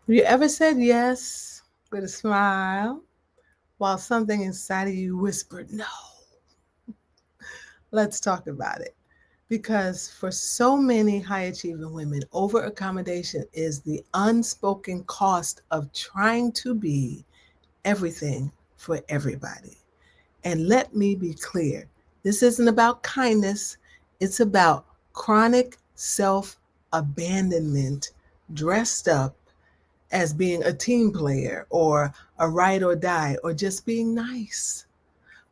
Have you ever said yes with a smile while something inside of you whispered no? Let's talk about it. Because for so many high achieving women, over accommodation is the unspoken cost of trying to be everything for everybody. And let me be clear, this isn't about kindness, it's about chronic self abandonment dressed up as being a team player or a ride or die or just being nice.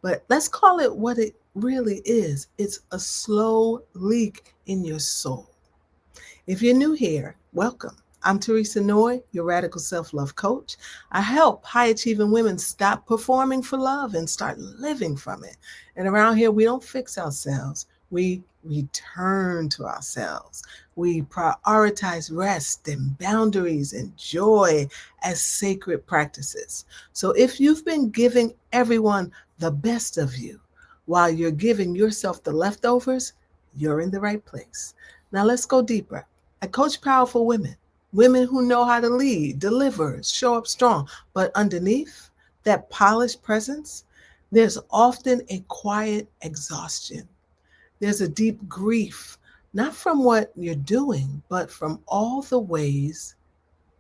But let's call it what it really is. It's a slow leak in your soul. If you're new here, welcome. I'm Theresa Noye, your radical self love coach. I help high achieving women stop performing for love and start living from it. And around here, we don't fix ourselves, we return to ourselves. We prioritize rest and boundaries and joy as sacred practices. So if you've been giving everyone the best of you while you're giving yourself the leftovers, you're in the right place. Now let's go deeper. I coach powerful women, women who know how to lead, deliver, show up strong. But underneath that polished presence, there's often a quiet exhaustion. There's a deep grief, not from what you're doing, but from all the ways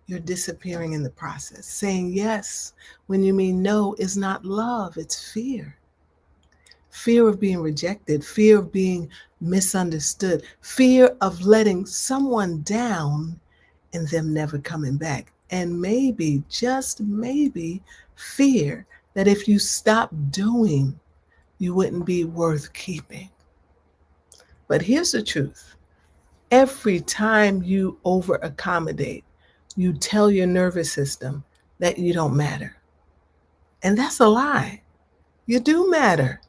you're disappearing in the process. Saying yes when you mean no is not love, it's fear. Fear of being rejected, fear of being misunderstood, fear of letting someone down and them never coming back. And maybe, just maybe, fear that if you stop doing, you wouldn't be worth keeping. But here's the truth: every time you over accommodate, you tell your nervous system that you don't matter. And that's a lie. You do matter.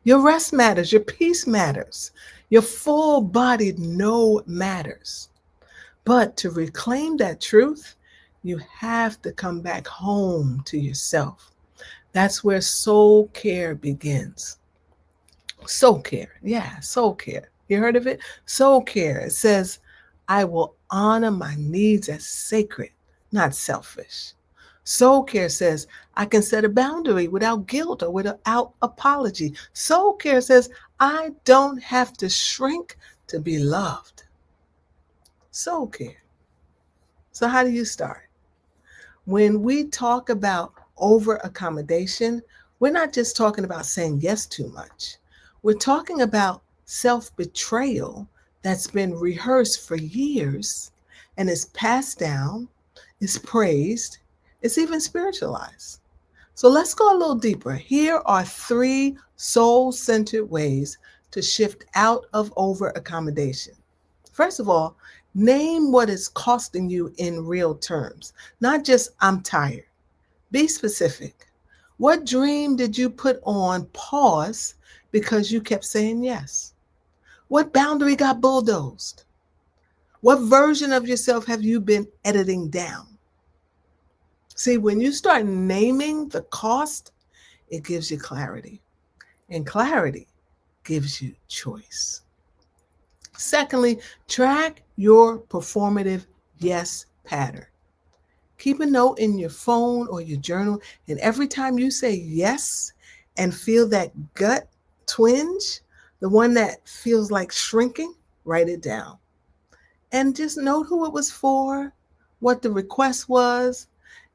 Your rest matters, your peace matters, your full bodied no matters. But to reclaim that truth, you have to come back home to yourself. That's where soul care begins. Soul care, yeah, soul care. You heard of it? Soul care. It says, I will honor my needs as sacred, not selfish. Soul care says, I can set a boundary without guilt or without apology. Soul care says, I don't have to shrink to be loved. Soul care. So, how do you start? When we talk about over accommodation, we're not just talking about saying yes too much. We're talking about self betrayal that's been rehearsed for years and is passed down, is praised, it's even spiritualized. So let's go a little deeper. Here are three soul centered ways to shift out of over accommodation. First of all, name what it's costing you in real terms, not just I'm tired. Be specific. What dream did you put on pause because you kept saying yes? What boundary got bulldozed? What version of yourself have you been editing down? See, when you start naming the cost, it gives you clarity, and clarity gives you choice. Secondly, track your performative yes pattern. Keep a note in your phone or your journal, and every time you say yes and feel that gut twinge, the one that feels like shrinking, write it down. And just note who it was for, what the request was,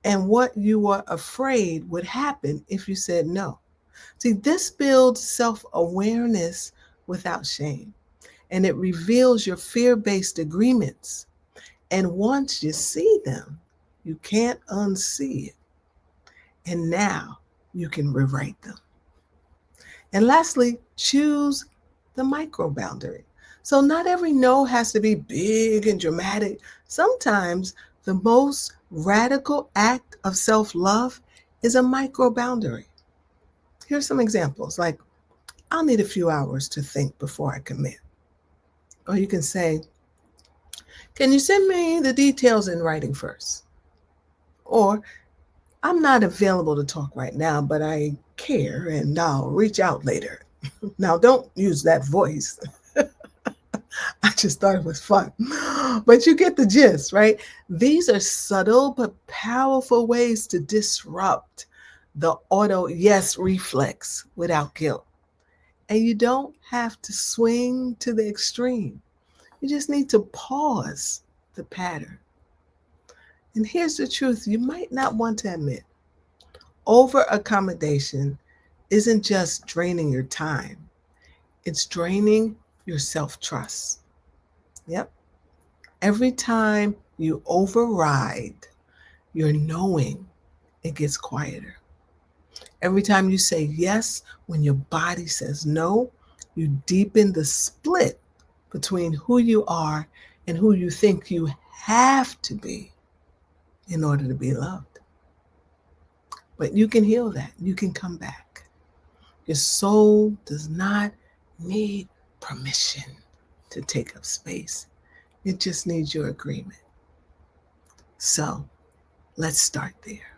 and what you were afraid would happen if you said no. See, this builds self awareness without shame, and it reveals your fear based agreements. And once you see them, you can't unsee it. And now you can rewrite them. And lastly, choose the micro boundary. So, not every no has to be big and dramatic. Sometimes the most radical act of self love is a micro boundary. Here's some examples like, I'll need a few hours to think before I commit. Or you can say, can you send me the details in writing first? Or, I'm not available to talk right now, but I care and I'll reach out later. Now, don't use that voice. I just thought it was fun. But you get the gist, right? These are subtle but powerful ways to disrupt the auto yes reflex without guilt. And you don't have to swing to the extreme. You just need to pause the pattern. And here's the truth you might not want to admit: over accommodation isn't just draining your time, it's draining your self trust. Yep. Every time you override your knowing, it gets quieter. Every time you say yes when your body says no, you deepen the split between who you are and who you think you have to be in order to be loved. But you can heal that. You can come back. Your soul does not need permission to take up space. It just needs your agreement. So let's start there.